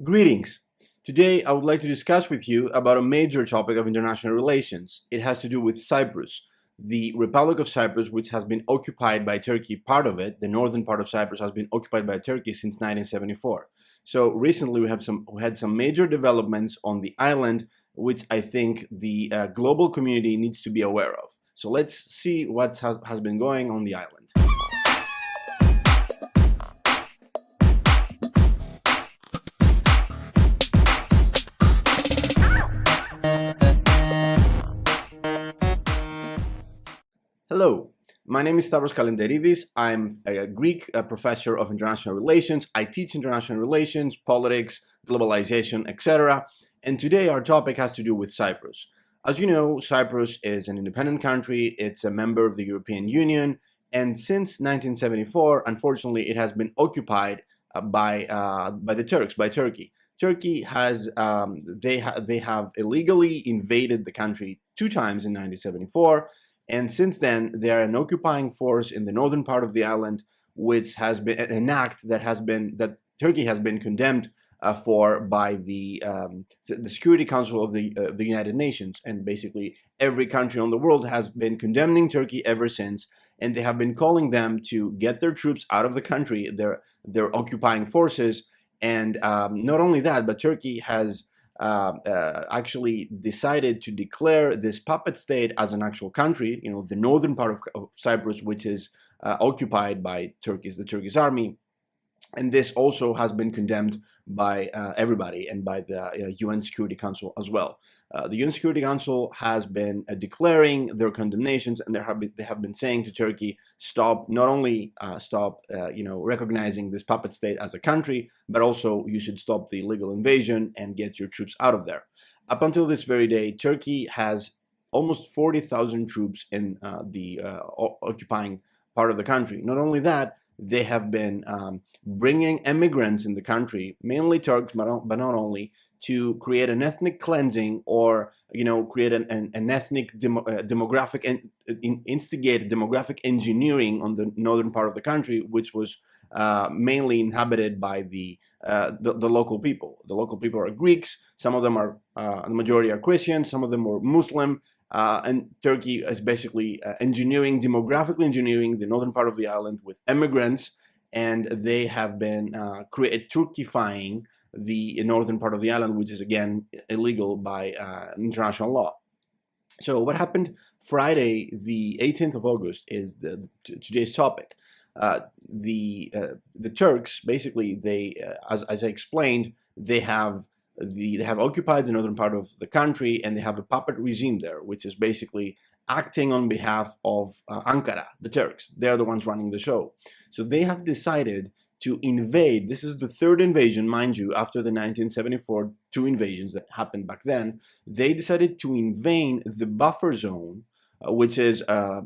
Greetings. Today I would like to discuss with you about a major topic of international relations. It has to do with Cyprus, the Republic of Cyprus, which has been occupied by Turkey. Part of it, the northern part of Cyprus, has been occupied by Turkey since 1974. So recently we had some major developments on the island, which I think the global community needs to be aware of. So let's see what has been going on the island. Hello, my name is Kalenteridis. I'm a Greek professor of international relations. I teach international relations, politics, globalization, etc. And today our topic has to do with Cyprus. As you know, Cyprus is an independent country. It's a member of the European Union. And since 1974, unfortunately, it has been occupied by the Turks, by Turkey. Turkey has they have illegally invaded the country 2 times in 1974. And since then, they are an occupying force in the northern part of the island, which has been an act that Turkey has been condemned for by the Security Council of the United Nations, and basically every country on the world has been condemning Turkey ever since, and they have been calling them to get their troops out of the country, their occupying forces, and not only that, but Turkey has actually decided to declare this puppet state as an actual country, the northern part of Cyprus, which is occupied by the Turkish army. And this also has been condemned by everybody and by the UN Security Council as well. The UN Security Council has been declaring their condemnations, and they have been saying to Turkey, stop, not only stop recognizing this puppet state as a country, but also you should stop the illegal invasion and get your troops out of there. Up until this very day, Turkey has almost 40,000 troops in the occupying part of the country. Not only that, they have been bringing immigrants in the country, mainly Turks, but not only, to create an ethnic cleansing or create an ethnic demographic and instigate demographic engineering on the northern part of the country, which was mainly inhabited by the local people. The local people are Greeks. Some of them are the majority are Christian. Some of them were Muslim. And Turkey is basically demographically engineering the northern part of the island with immigrants, and they have been Turkifying the northern part of the island, which is again illegal by international law. So what happened Friday, the 18th of August, is today's topic. The Turks basically as I explained, they have occupied the northern part of the country, and they have a puppet regime there, which is basically acting on behalf of Ankara, the Turks. They're the ones running the show. So they have decided to invade. This is the third invasion, mind you, after the 1974 two invasions that happened back then. They decided to invade the buffer zone, which is a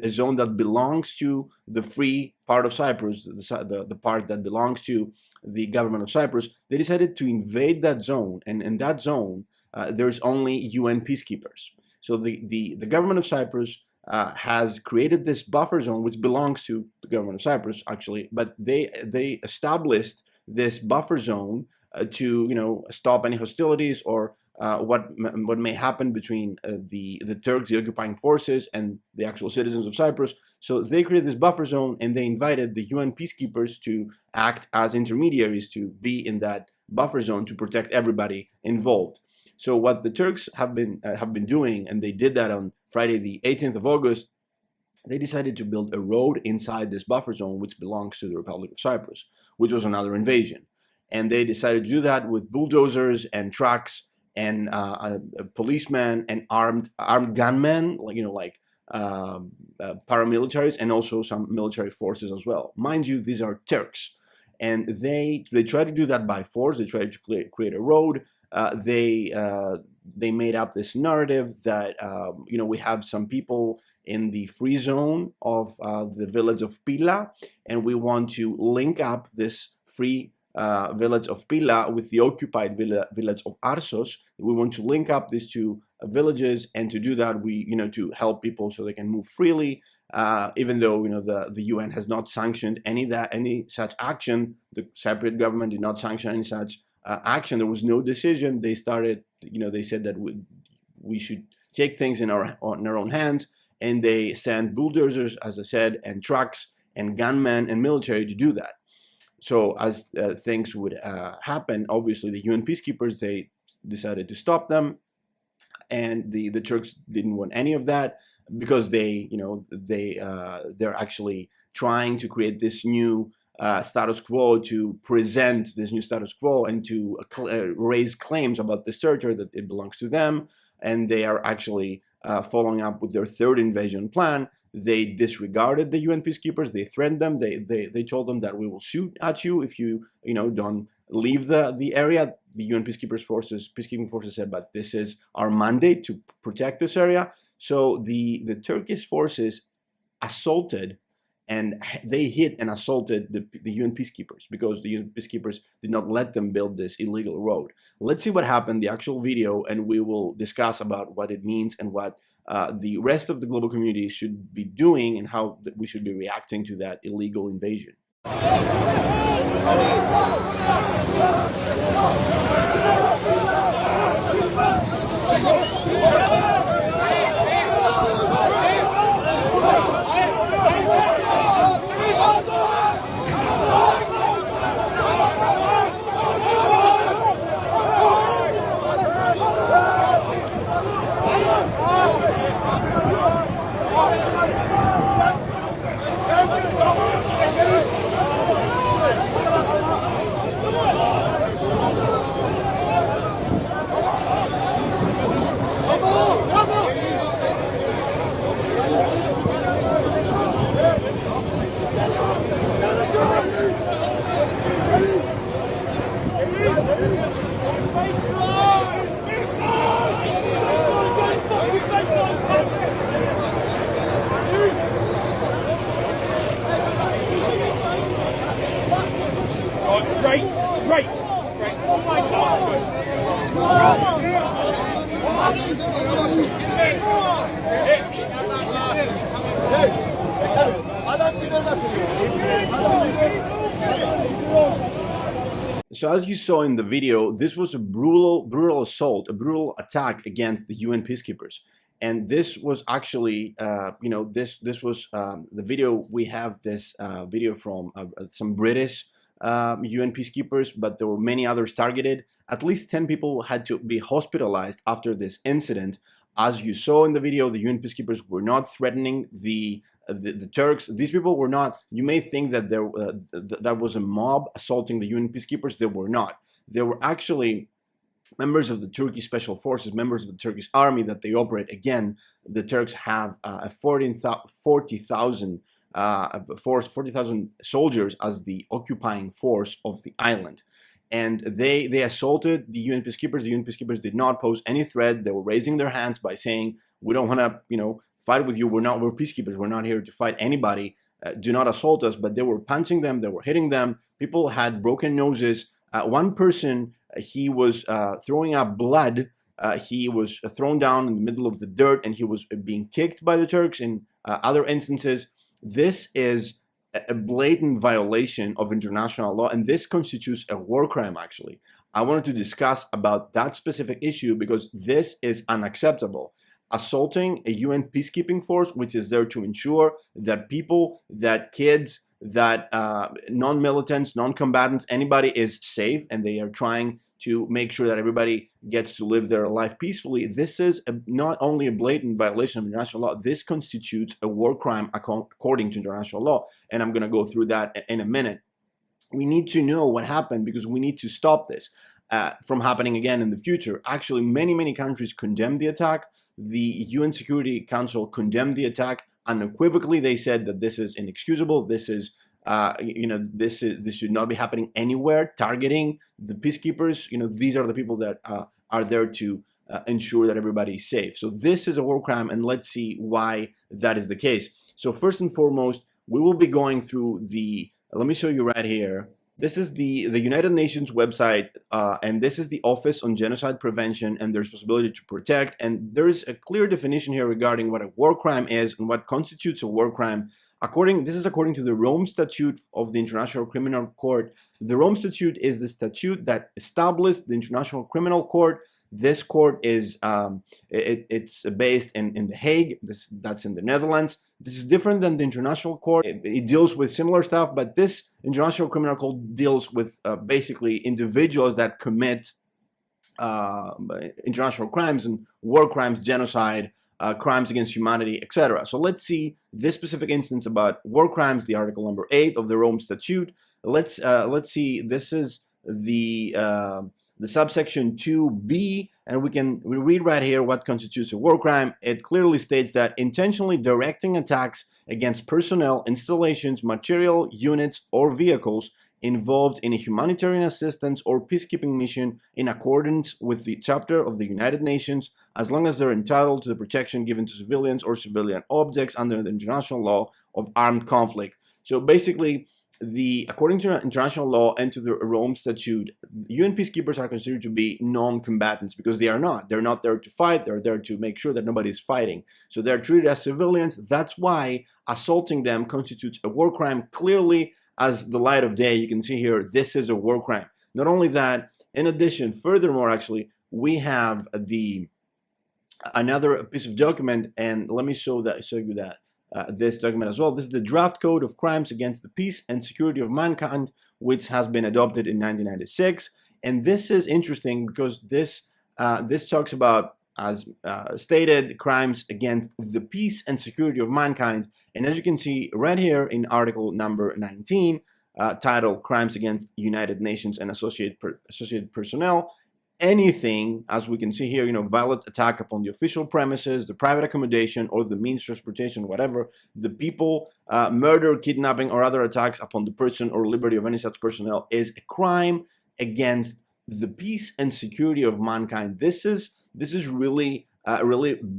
zone that belongs to the free part of Cyprus, the part that belongs to the government of Cyprus. They decided to invade that zone, and in that zone, there's only UN peacekeepers. So the government of Cyprus has created this buffer zone, which belongs to the government of Cyprus, actually, but they established this buffer zone to stop any hostilities or what may happen between the Turks, the occupying forces, and the actual citizens of Cyprus. So they created this buffer zone, and they invited the UN peacekeepers to act as intermediaries, to be in that buffer zone to protect everybody involved. So what the Turks have been doing, and they did that on Friday, the 18th of August, they decided to build a road inside this buffer zone, which belongs to the Republic of Cyprus, which was another invasion. And they decided to do that with bulldozers and trucks and policemen and armed gunmen, like paramilitaries, and also some military forces as well. Mind you, these are Turks, and they try to do that by force. They try to create a road. They made up this narrative that we have some people in the free zone of the village of Pila, and we want to link up this free village of Pila with the occupied village of Arsos. We want to link up these two villages, and to do that, we, to help people so they can move freely. Even though, the UN has not sanctioned any such action, the Cypriot government did not sanction any such action. There was no decision. They started, they said that we should take things in our own hands, and they sent bulldozers, as I said, and trucks and gunmen and military to do that. So as things would happen, obviously the UN peacekeepers, they decided to stop them, and the Turks didn't want any of that, because they're actually trying to create this new status quo, to present this new status quo, and to raise claims about this territory that it belongs to them. And they are actually following up with their third invasion plan. They disregarded the UN peacekeepers. They threatened them. They told them that we will shoot at you if you don't leave the area. The UN peacekeeping forces said, but this is our mandate to protect this area. So the Turkish forces assaulted, and they hit and assaulted the UN peacekeepers, because the UN peacekeepers did not let them build this illegal road. Let's see what happened, the actual video, and we will discuss about what it means and what the rest of the global community should be doing, and how we should be reacting to that illegal invasion. Great! Oh my God! So as you saw in the video, this was a brutal assault, a brutal attack against the UN peacekeepers. And this was actually, this was the video. We have this video from some British UN peacekeepers, but there were many others targeted. At least 10 people had to be hospitalized after this incident. As you saw in the video, the UN peacekeepers were not threatening the Turks. These people were not. You may think that that was a mob assaulting the UN peacekeepers. They were not. They were actually members of the Turkish special forces, members of the Turkish army that they operate. Again, the Turks have a 40,000 soldiers as the occupying force of the island. And they assaulted the UN peacekeepers. The UN peacekeepers did not pose any threat. They were raising their hands by saying, we don't want to, fight with you. We're peacekeepers. We're not here to fight anybody. Do not assault us. But they were punching them. They were hitting them. People had broken noses. One person, he was throwing up blood. He was thrown down in the middle of the dirt, and he was being kicked by the Turks. In other instances, this is a blatant violation of international law, and this constitutes a war crime, actually. I wanted to discuss about that specific issue because this is unacceptable. Assaulting a UN peacekeeping force, which is there to ensure that people, that kids, that non-militants, non-combatants, anybody is safe, and they are trying to make sure that everybody gets to live their life peacefully. This is not only a blatant violation of international law, this constitutes a war crime according to international law. And I'm going to go through that in a minute. We need to know what happened because we need to stop this from happening again in the future. Actually, many countries condemned the attack. The UN Security Council condemned the attack unequivocally. They said that this is inexcusable. This is this should not be happening anywhere. Targeting the peacekeepers, these are the people that are there to ensure that everybody is safe. So this is a war crime, and let's see why that is the case. So first and foremost, we will be going through let me show you right here. This is the United Nations website, and this is the Office on Genocide Prevention and the Responsibility to Protect. And there's a clear definition here regarding what a war crime is and what constitutes a war crime. This is according to the Rome Statute of the International Criminal Court. The Rome Statute is the statute that established the International Criminal Court. This court is it's based in The Hague. That's in the Netherlands. This is different than the International Court. It deals with similar stuff, but this International Criminal Court deals with basically individuals that commit international crimes and war crimes, genocide, crimes against humanity, etc. So let's see this specific instance about war crimes, the article number 8 of the Rome Statute. Let's see. This is the subsection 2b, and we read right here what constitutes a war crime. It clearly states that intentionally directing attacks against personnel, installations, material, units, or vehicles involved in a humanitarian assistance or peacekeeping mission in accordance with the chapter of the United Nations, as long as they're entitled to the protection given to civilians or civilian objects under the international law of armed conflict. So basically, according to international law and to the Rome Statute, UN peacekeepers are considered to be non-combatants because they are not. They're not there to fight. They're there to make sure that nobody's fighting. So they're treated as civilians. That's why assaulting them constitutes a war crime. Clearly, as the light of day, you can see here, this is a war crime. Not only that, in addition, furthermore, actually, we have another piece of document, and let me show you that. This document as well. This is the Draft Code of Crimes Against the Peace and Security of Mankind, which has been adopted in 1996. And this is interesting because this talks about, as stated, crimes against the peace and security of mankind. And as you can see right here in article number 19, titled Crimes Against United Nations and Associated Personnel, anything, as we can see here, violent attack upon the official premises, the private accommodation, or the means of transportation, whatever, the people, murder, kidnapping, or other attacks upon the person or liberty of any such personnel is a crime against the peace and security of mankind. This is really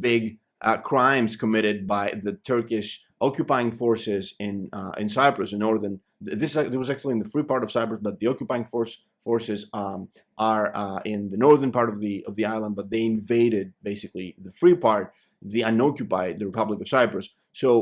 big crimes committed by the Turkish occupying forces in Cyprus, in northern. It was actually in the free part of Cyprus, but the occupying forces are in the northern part of the island. But they invaded basically the free part, the unoccupied, the Republic of Cyprus. So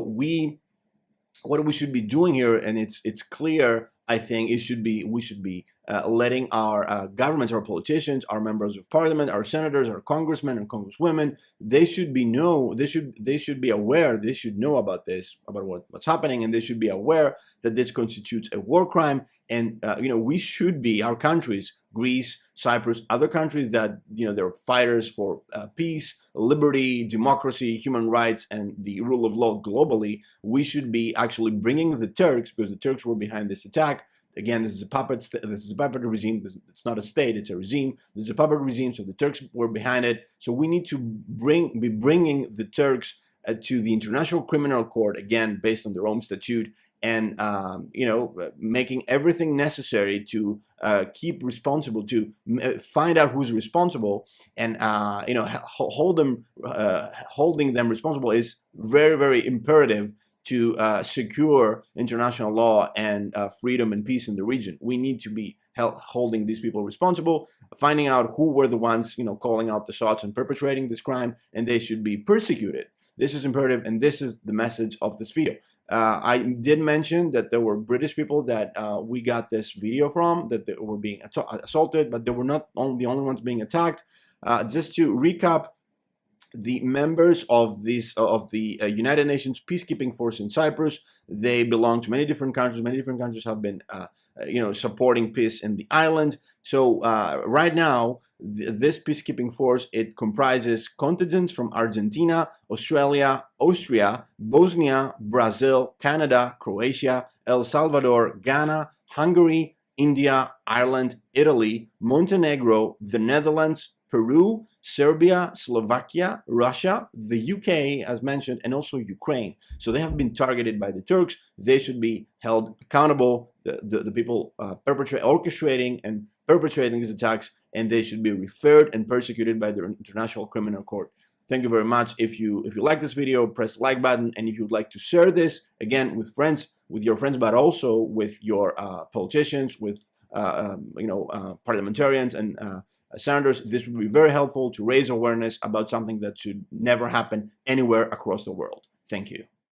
what we should be doing here, and it's clear, I think, we should be letting our governments, our politicians, our members of parliament, our senators, our congressmen and congresswomen, they should be aware, they should know about this, about what's happening, and they should be aware that this constitutes a war crime. And we should be, our countries, Greece, Cyprus, other countries that they're fighters for peace, liberty, democracy, human rights, and the rule of law globally. We should be actually bringing the Turks, because the Turks were behind this attack. Again, this is a puppet regime. It's not a state; it's a regime. This is a puppet regime, so the Turks were behind it. So we need to be bringing the Turks to the International Criminal Court, again based on the Rome Statute, and making everything necessary to keep responsible, to find out who's responsible, and holding them responsible is very, very imperative to secure international law and freedom and peace in the region. We need to be holding these people responsible, finding out who were the ones, calling out the shots and perpetrating this crime, and they should be persecuted. This is imperative, and this is the message of this video. I did mention that there were British people that we got this video from, that they were being assaulted, but they were not the only ones being attacked. Just to recap, the members of the United Nations peacekeeping force in Cyprus, they belong to many different countries. Many different countries have been, supporting peace in the island. So right now, this peacekeeping force, it comprises contingents from Argentina, Australia, Austria, Bosnia, Brazil, Canada, Croatia, El Salvador, Ghana, Hungary, India, Ireland, Italy, Montenegro, the Netherlands, Peru, Serbia, Slovakia, Russia, the UK, as mentioned, and also Ukraine. So they have been targeted by the Turks. They should be held accountable, the people orchestrating and perpetrating these attacks, and they should be referred and persecuted by the International Criminal Court. Thank you very much. If you like this video, press the like button, and if you'd like to share this, again, with friends, with your friends, but also with your politicians, with parliamentarians and senators. This would be very helpful to raise awareness about something that should never happen anywhere across the world. Thank you.